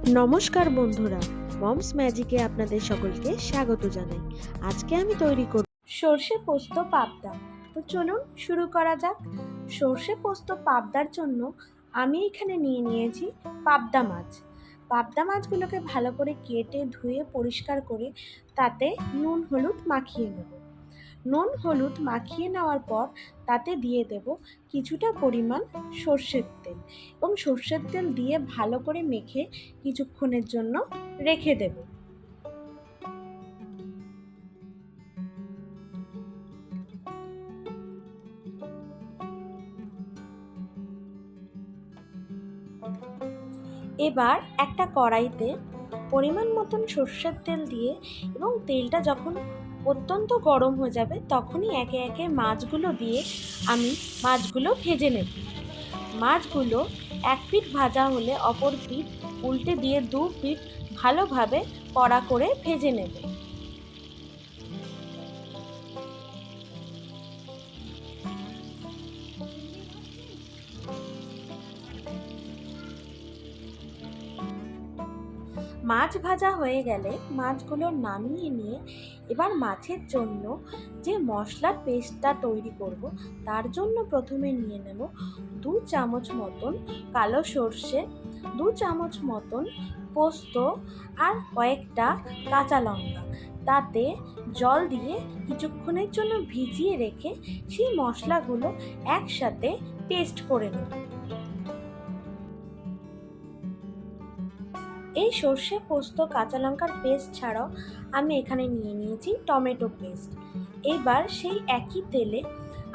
নমস্কার বন্ধুরা, মমস ম্যাজিকে আপনাদের সকলকে স্বাগত জানাই। আজকে আমি তৈরি করব সর্ষে পোস্ত পাবদা। তো চলুন শুরু করা যাক। সর্ষে পোস্ত পাবদার জন্য আমি এখানে নিয়েছি পাবদা মাছ। পাবদা মাছগুলোকে ভালো করে কেটে ধুয়ে পরিষ্কার করে তাতে নুন হলুদ মাখিয়ে নেব। নুন হলুদ মাখিয়ে নেওয়ার পর তাতে দিয়ে দেব কিছুটা পরিমাণ সর্ষের তেল, এবং সর্ষের তেল দিয়ে ভালো করে মেখে কিছুক্ষণের জন্য রেখে দেব। এবার একটা কড়াইতে পরিমাণ মতন সর্ষের তেল দিয়ে, এবং তেলটা যখন অত্যন্ত গরম হয়ে যাবে তখনই একে একে মাছগুলো দিয়ে আমি মাছগুলো ভেজে নেব। মাছগুলো এক পিঠ ভাজা হলে অপর পিঠ উল্টে দিয়ে দু পিঠ ভালোভাবে কড়া করে ভেজে নেব। মাছ ভাজা হয়ে গেলে মাছগুলো নামিয়ে নিয়ে এবার মাছের জন্য যে মশলার পেস্টটা তৈরি করব তার জন্য প্রথমে নিয়ে নেব 2 চামচ মতন কালো সর্ষে, 2 চামচ মতন পোস্ত আর কয়েকটা কাঁচা লঙ্কা। তাতে জল দিয়ে কিছুক্ষণের জন্য ভিজিয়ে রেখে সেই মশলাগুলো একসাথে পেস্ট করে নেব। এই সর্ষে পোস্ত কাঁচা লঙ্কার পেস্ট ছাড়াও আমি এখানে নিয়েছি টমেটো পেস্ট। এবার সেই একই তেলে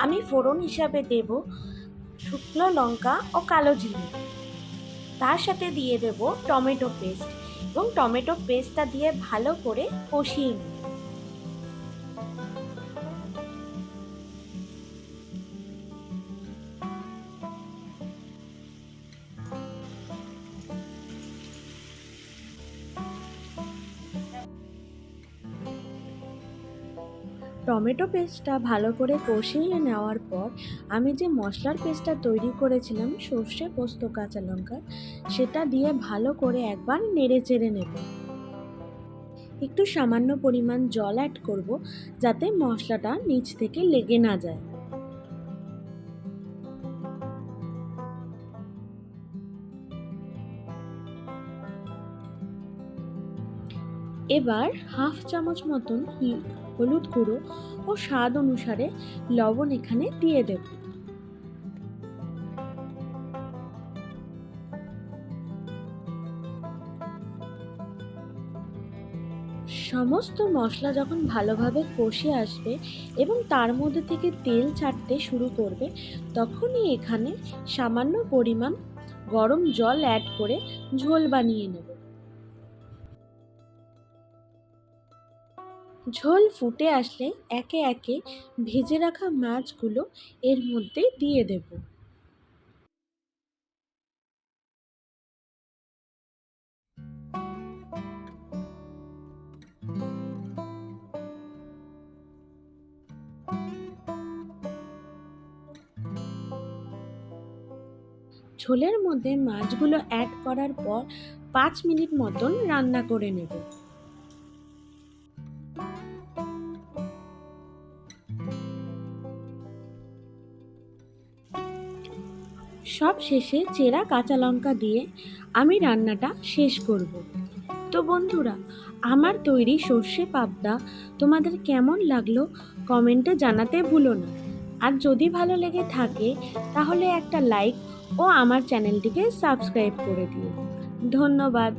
আমি ফোড়ন হিসাবে দেব শুকনো লঙ্কা ও কালো জিরে, তার সাথে দিয়ে দেব টমেটো পেস্ট, এবং টমেটো পেস্টটা দিয়ে ভালো করে কষিয়ে নিই। টমেটো পেস্টটা ভালো করে কষিয়ে নেওয়ার পর আমি যে মশলার পেস্টটা তৈরি করেছিলাম সর্ষে পোস্ত কাঁচা লঙ্কা, সেটা দিয়ে ভালো করে একবার নেড়ে চেড়ে নেব। একটু সামান্য পরিমাণ জল অ্যাড করব যাতে মশলাটা নিচ থেকে লেগে না যায়। এবার হাফ চামচ মতন হলুদ গুঁড়ো ও স্বাদ অনুসারে লবণ এখানে দিয়ে দেব। সমস্ত মশলা যখন ভালোভাবে কষে আসবে এবং তার মধ্যে থেকে তেল ছাড়তে শুরু করবে, তখনই এখানে সামান্য পরিমাণ গরম জল অ্যাড করে ঝোল বানিয়ে নেব। ঝোল ফুটে আসলে একে একে ভেজে রাখা মাছগুলো এর মধ্যে দিয়ে দেব। ঝোলের মধ্যে মাছগুলো অ্যাড করার পর 5 মিনিট মতন রান্না করে নেব। সব শেষে চেরা কাঁচা লঙ্কা দিয়ে আমি রান্নাটা শেষ করব। তো বন্ধুরা, আমার তৈরি সর্ষে পাবদা তোমাদের কেমন লাগলো কমেন্টে জানাতে ভুলো না। আর যদি ভালো লেগে থাকে তাহলে একটা লাইক ও আমার চ্যানেলটিকে সাবস্ক্রাইব করে দিও। ধন্যবাদ।